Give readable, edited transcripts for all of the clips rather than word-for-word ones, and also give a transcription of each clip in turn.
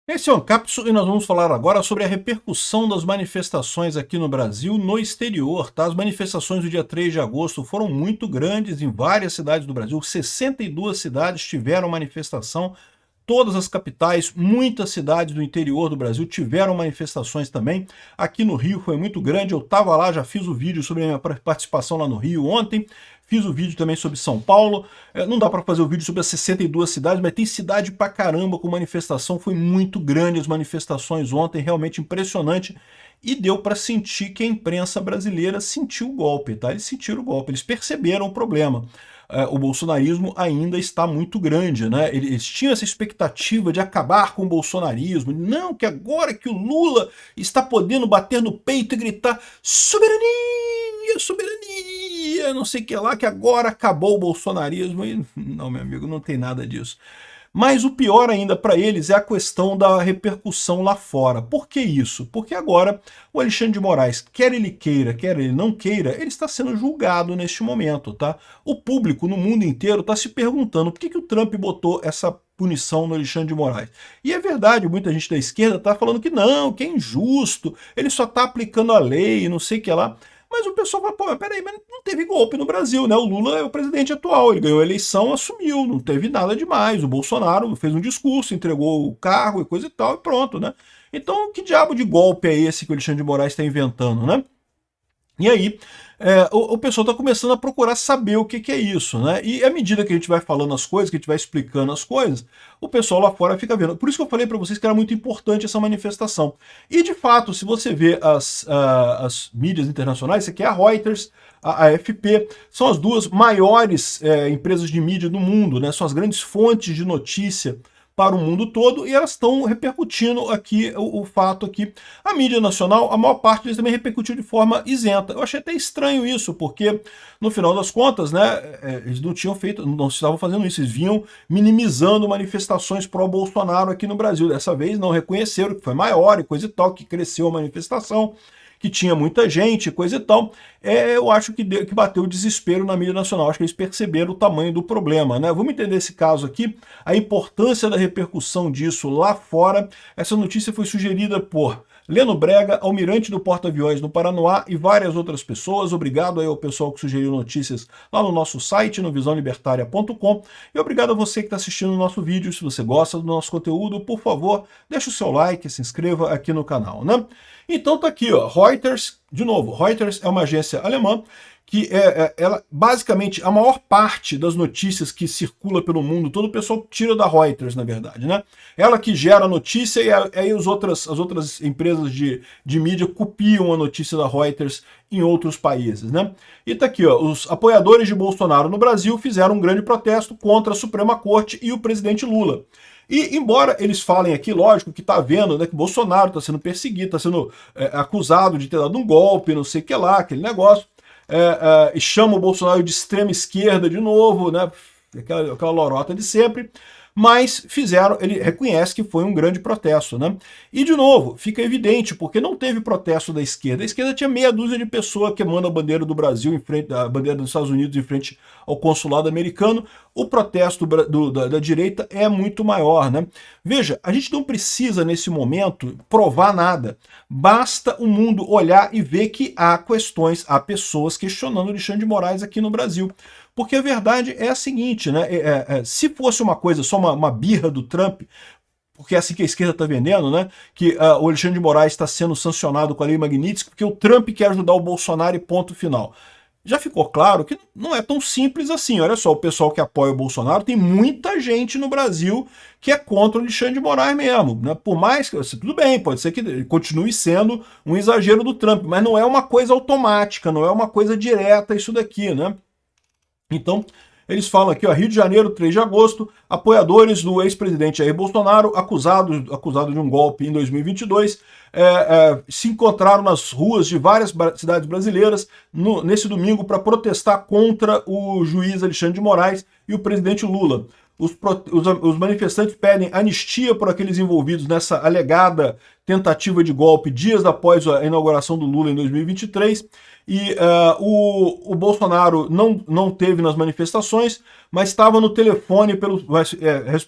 Esse é o Ancapsu e nós vamos falar agora sobre a repercussão das manifestações aqui no Brasil no exterior. Tá? As manifestações do dia 3 de agosto foram muito grandes em várias cidades do Brasil. 62 cidades tiveram manifestação, todas as capitais, muitas cidades do interior do Brasil tiveram manifestações também. Aqui no Rio foi muito grande, eu estava lá, já fiz o vídeo sobre a minha participação lá no Rio ontem, fiz o vídeo também sobre São Paulo. Não dá para fazer o vídeo sobre as 62 cidades, mas tem cidade pra caramba com manifestação, foi muito grande as manifestações ontem, realmente impressionante. E deu para sentir que a imprensa brasileira sentiu o golpe, tá? Eles sentiram o golpe, eles perceberam o problema. O bolsonarismo ainda está muito grande, né? Eles tinham essa expectativa de acabar com o bolsonarismo, não, que agora que o Lula está podendo bater no peito e gritar soberania, soberania, não sei o que lá, que agora acabou o bolsonarismo. E não, meu amigo, não tem nada disso. Mas o pior ainda para eles é a questão da repercussão lá fora. Por que isso? Porque agora o Alexandre de Moraes, quer ele queira, quer ele não queira, ele está sendo julgado neste momento, tá? O público no mundo inteiro está se perguntando por que o Trump botou essa punição no Alexandre de Moraes. E é verdade, muita gente da esquerda está falando que não, que é injusto, ele só está aplicando a lei, não sei o que lá. Mas o pessoal fala, pô, peraí, mas não teve golpe no Brasil, né? O Lula é o presidente atual, ele ganhou a eleição, assumiu, não teve nada demais. O Bolsonaro fez um discurso, entregou o cargo e coisa e tal, e pronto, né? Então, que diabo de golpe é esse que o Alexandre de Moraes está inventando, né? E aí, o pessoal está começando a procurar saber o que é isso, né? E à medida que a gente vai falando as coisas, que a gente vai explicando as coisas, o pessoal lá fora fica vendo. Por isso que eu falei para vocês que era muito importante essa manifestação. E de fato, se você vê as mídias internacionais, isso aqui é a Reuters, a AFP, são as duas maiores empresas de mídia do mundo, né? São as grandes fontes de notícia para o mundo todo, e elas estão repercutindo aqui o fato aqui. A mídia nacional, a maior parte deles também repercutiu de forma isenta. Eu achei até estranho isso, porque no final das contas, né, eles não tinham feito, não estavam fazendo isso, eles vinham minimizando manifestações pró-Bolsonaro aqui no Brasil. Dessa vez não reconheceram que foi maior e coisa e tal, que cresceu a manifestação, que tinha muita gente, coisa e tal. Eu acho que bateu o desespero na mídia nacional, acho que eles perceberam o tamanho do problema, né? Vamos entender esse caso aqui, a importância da repercussão disso lá fora. Essa notícia foi sugerida por Leno Brega, almirante do porta-aviões no Paranoá e várias outras pessoas. Obrigado aí ao pessoal que sugeriu notícias lá no nosso site, no visãolibertaria.com. E obrigado a você que está assistindo o nosso vídeo. Se você gosta do nosso conteúdo, por favor, deixa o seu like, se inscreva aqui no canal, né? Então tá aqui, ó, Reuters, de novo, Reuters é uma agência alemã que ela, basicamente, a maior parte das notícias que circula pelo mundo todo, o pessoal tira da Reuters, na verdade, né? Ela que gera a notícia e aí as outras empresas de mídia copiam a notícia da Reuters em outros países, né? E tá aqui, ó, os apoiadores de Bolsonaro no Brasil fizeram um grande protesto contra a Suprema Corte e o presidente Lula. E embora eles falem aqui, lógico, que tá vendo, né, que Bolsonaro está sendo perseguido, está sendo acusado de ter dado um golpe, não sei o que lá, aquele negócio, e chama o Bolsonaro de extrema esquerda de novo, né, aquela lorota de sempre, mas ele reconhece que foi um grande protesto, né? E, de novo, fica evidente, porque não teve protesto da esquerda. A esquerda tinha meia dúzia de pessoas queimando a bandeira do Brasil, em frente, a bandeira dos Estados Unidos em frente ao consulado americano. O protesto da direita é muito maior, né? Veja, a gente não precisa, nesse momento, provar nada. Basta o mundo olhar e ver que há pessoas questionando o Alexandre de Moraes aqui no Brasil. Porque a verdade é a seguinte, né? Se fosse uma coisa, só uma birra do Trump, porque é assim que a esquerda está vendendo, né? Que o Alexandre de Moraes está sendo sancionado com a Lei Magnitsky porque o Trump quer ajudar o Bolsonaro e ponto final. Já ficou claro que não é tão simples assim. Olha só, o pessoal que apoia o Bolsonaro, tem muita gente no Brasil que é contra o Alexandre de Moraes mesmo, né? Por mais que, tudo bem, pode ser que ele continue sendo um exagero do Trump, mas não é uma coisa automática, não é uma coisa direta isso daqui, né? Então, eles falam aqui, ó, Rio de Janeiro, 3 de agosto, apoiadores do ex-presidente Jair Bolsonaro, acusado de um golpe em 2022, se encontraram nas ruas de várias cidades brasileiras nesse domingo para protestar contra o juiz Alexandre de Moraes e o presidente Lula. os manifestantes pedem anistia por aqueles envolvidos nessa alegada tentativa de golpe dias após a inauguração do Lula em 2023, e o Bolsonaro não teve nas manifestações, mas estava no telefone,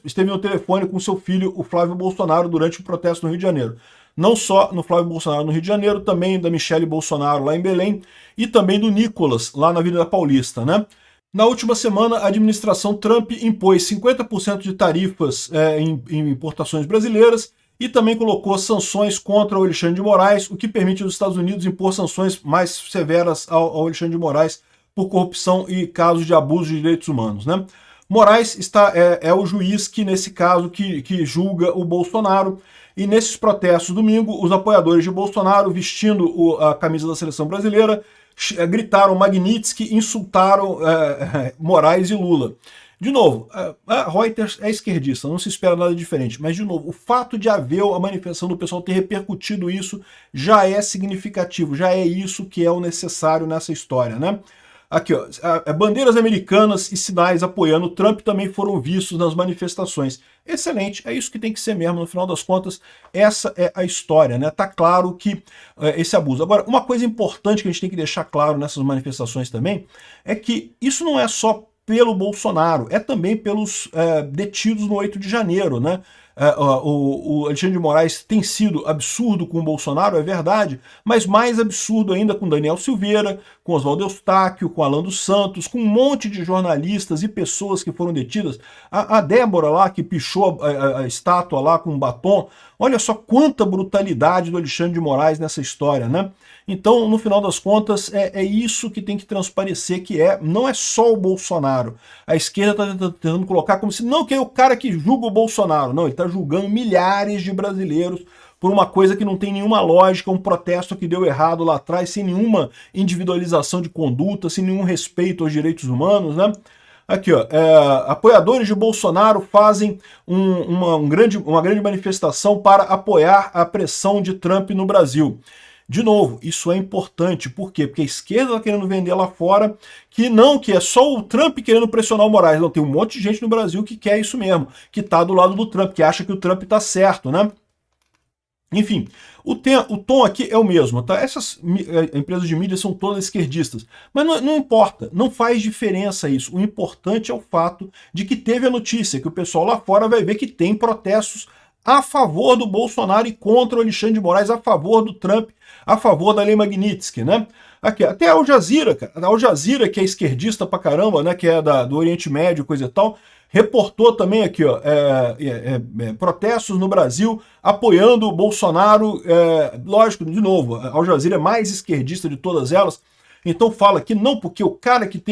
esteve no telefone com seu filho, o Flávio Bolsonaro, durante o protesto no Rio de Janeiro. Não só no Flávio Bolsonaro no Rio de Janeiro, também da Michele Bolsonaro lá em Belém, e também do Nicolas, lá na Avenida Paulista, né? Na última semana, a administração Trump impôs 50% de tarifas em importações brasileiras e também colocou sanções contra o Alexandre de Moraes, o que permite aos Estados Unidos impor sanções mais severas ao Alexandre de Moraes por corrupção e casos de abuso de direitos humanos, né? Moraes é o juiz que, nesse caso, que julga o Bolsonaro. E nesses protestos domingo, os apoiadores de Bolsonaro, vestindo a camisa da seleção brasileira, gritaram Magnitsky, insultaram Moraes e Lula. De novo, a Reuters é esquerdista, não se espera nada diferente, mas de novo, o fato de haver a manifestação do pessoal ter repercutido isso já é significativo, já é isso que é o necessário nessa história, né? Aqui, ó, bandeiras americanas e sinais apoiando o Trump também foram vistos nas manifestações. Excelente, é isso que tem que ser mesmo, no final das contas, essa é a história, né? Tá claro que esse abuso. Agora, uma coisa importante que a gente tem que deixar claro nessas manifestações também é que isso não é só pelo Bolsonaro, é também pelos detidos no 8 de janeiro, né? O Alexandre de Moraes tem sido absurdo com o Bolsonaro, é verdade, mas mais absurdo ainda com Daniel Silveira, com Oswaldo Eustáquio, com Alan dos Santos, com um monte de jornalistas e pessoas que foram detidas. A Débora lá, que pichou a estátua lá com um batom, olha só quanta brutalidade do Alexandre de Moraes nessa história, né? Então, no final das contas, é isso que tem que transparecer, que não é só o Bolsonaro. A esquerda está tentando colocar como se não que é o cara que julga o Bolsonaro. Não, ele está julgando milhares de brasileiros por uma coisa que não tem nenhuma lógica, um protesto que deu errado lá atrás, sem nenhuma individualização de conduta, sem nenhum respeito aos direitos humanos, né? Aqui, ó, apoiadores de Bolsonaro fazem uma grande manifestação para apoiar a pressão de Trump no Brasil. De novo, isso é importante. Por quê? Porque a esquerda está querendo vender lá fora que é só o Trump querendo pressionar o Moraes. Não, tem um monte de gente no Brasil que quer isso mesmo, que está do lado do Trump, que acha que o Trump está certo, né? Enfim, o tom aqui é o mesmo, tá? Essas empresas de mídia são todas esquerdistas, mas não importa, não faz diferença isso. O importante é o fato de que teve a notícia, que o pessoal lá fora vai ver que tem protestos a favor do Bolsonaro e contra o Alexandre de Moraes, a favor do Trump, a favor da lei Magnitsky, né? Aqui, até a Al Jazeera, cara, a Al Jazeera, que é esquerdista pra caramba, né, que é do Oriente Médio, coisa e tal, reportou também aqui, ó, protestos no Brasil apoiando o Bolsonaro, lógico, de novo, a Al Jazeera é mais esquerdista de todas elas, então fala que não, porque o cara que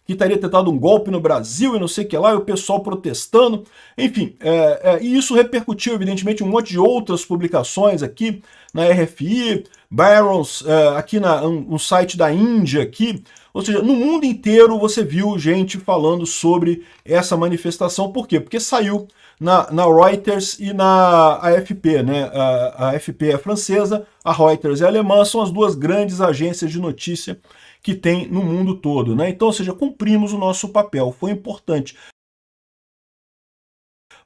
estaria tentado um golpe no Brasil e não sei o que lá, e o pessoal protestando, enfim, e isso repercutiu, evidentemente, em um monte de outras publicações aqui, na RFI, Barron's, aqui no site da Índia, aqui, ou seja, no mundo inteiro você viu gente falando sobre essa manifestação, por quê? Porque saiu na Reuters e na AFP, né? A AFP é francesa, a Reuters é alemã, são as duas grandes agências de notícia que tem no mundo todo, né? Então, ou seja, cumprimos o nosso papel, foi importante.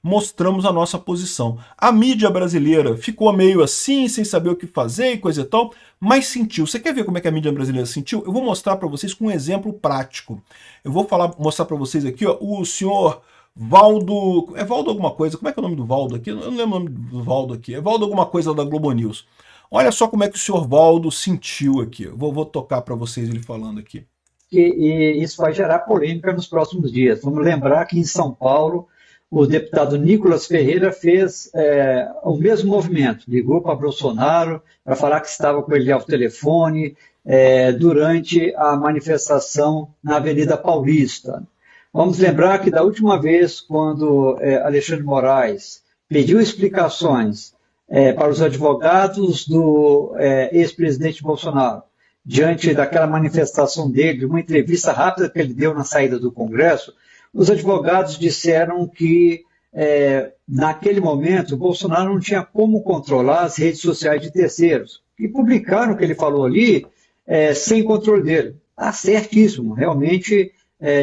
Mostramos a nossa posição. A mídia brasileira ficou meio assim, sem saber o que fazer e coisa e tal, mas sentiu. Você quer ver como é que a mídia brasileira sentiu? Eu vou mostrar para vocês com um exemplo prático. Eu vou mostrar para vocês aqui, ó, o senhor Valdo... É Valdo alguma coisa? Como é que é o nome do Valdo aqui? Eu não lembro o nome do Valdo aqui. É Valdo alguma coisa da Globo News. Olha só como é que o senhor Valdo sentiu aqui. Eu vou tocar para vocês ele falando aqui. E isso vai gerar polêmica nos próximos dias. Vamos lembrar que em São Paulo o deputado Nicolas Ferreira fez o mesmo movimento, ligou para Bolsonaro para falar que estava com ele ao telefone durante a manifestação na Avenida Paulista. Vamos lembrar que da última vez, quando Alexandre de Moraes pediu explicações para os advogados do ex-presidente Bolsonaro, diante daquela manifestação dele, uma entrevista rápida que ele deu na saída do Congresso, os advogados disseram que, naquele momento, Bolsonaro não tinha como controlar as redes sociais de terceiros. E publicaram o que ele falou ali sem controle dele. Está certíssimo, realmente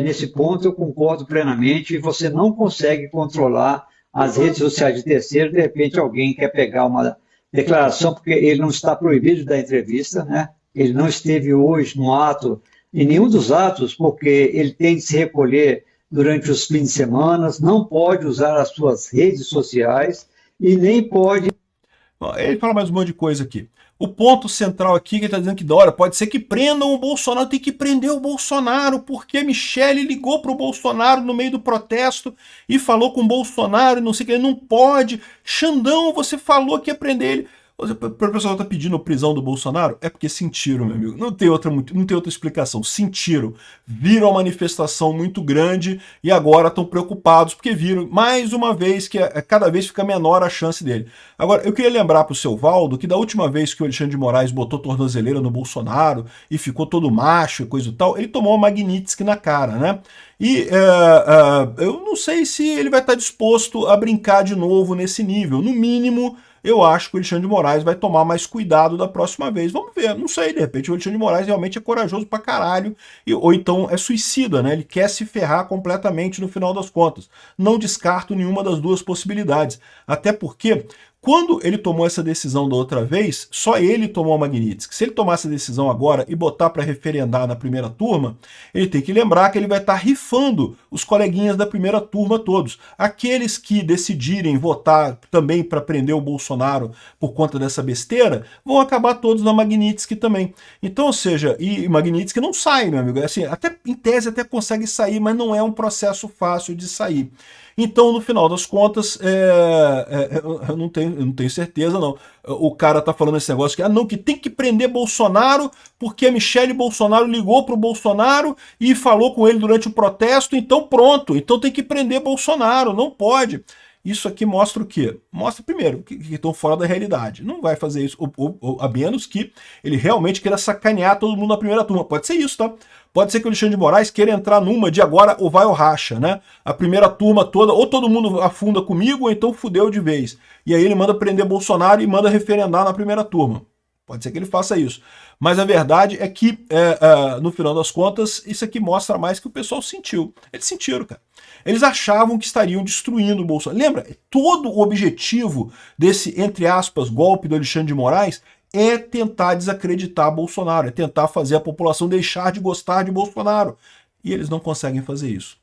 nesse ponto eu concordo plenamente, você não consegue controlar as redes sociais de terceiro, de repente alguém quer pegar uma declaração, porque ele não está proibido da entrevista, né? Ele não esteve hoje no ato, em nenhum dos atos, porque ele tem de se recolher durante os fins de semana, não pode usar as suas redes sociais e nem pode... Ele fala mais um monte de coisa aqui. O ponto central aqui que ele está dizendo que da hora pode ser que prendam o Bolsonaro, tem que prender o Bolsonaro, porque a Michelle ligou para o Bolsonaro no meio do protesto e falou com o Bolsonaro e não sei o que, ele não pode. Xandão, você falou que ia prender ele. O pessoal está pedindo prisão do Bolsonaro? É porque sentiram, meu amigo. Não tem outra explicação. Sentiram. Viram a manifestação muito grande e agora estão preocupados porque viram, mais uma vez, que cada vez fica menor a chance dele. Agora, eu queria lembrar para o seu Valdo que da última vez que o Alexandre de Moraes botou tornozeleira no Bolsonaro e ficou todo macho e coisa e tal, ele tomou uma Magnitsky na cara, né? E eu não sei se ele vai estar disposto a brincar de novo nesse nível. No mínimo, eu acho que o Alexandre de Moraes vai tomar mais cuidado da próxima vez. Vamos ver, não sei, de repente o Alexandre de Moraes realmente é corajoso pra caralho, ou então é suicida, né? Ele quer se ferrar completamente no final das contas. Não descarto nenhuma das duas possibilidades. Até porque, quando ele tomou essa decisão da outra vez, só ele tomou a Magnitsky. Se ele tomasse a decisão agora e botar para referendar na primeira turma, ele tem que lembrar que ele vai estar rifando os coleguinhas da primeira turma todos. Aqueles que decidirem votar também para prender o Bolsonaro por conta dessa besteira, vão acabar todos na Magnitsky também. Então, ou seja, e Magnitsky não sai, meu amigo. Assim, até, em tese até consegue sair, mas não é um processo fácil de sair. Então, no final das contas, eu não tenho certeza, não. O cara tá falando esse negócio que tem que prender Bolsonaro porque a Michelle Bolsonaro ligou pro Bolsonaro e falou com ele durante o protesto, então pronto, então tem que prender Bolsonaro, não pode. Isso aqui mostra o quê? Mostra, primeiro, que estão fora da realidade. Não vai fazer isso, a menos que ele realmente queira sacanear todo mundo na primeira turma. Pode ser isso, tá? Pode ser que o Alexandre de Moraes queira entrar numa de agora ou vai ou racha, né? A primeira turma toda, ou todo mundo afunda comigo, ou então fudeu de vez. E aí ele manda prender Bolsonaro e manda referendar na primeira turma. Pode ser que ele faça isso. Mas a verdade é que, no final das contas, isso aqui mostra mais que o pessoal sentiu. Eles sentiram, cara. Eles achavam que estariam destruindo o Bolsonaro. Lembra? Todo o objetivo desse, entre aspas, golpe do Alexandre de Moraes é tentar desacreditar Bolsonaro, é tentar fazer a população deixar de gostar de Bolsonaro. E eles não conseguem fazer isso.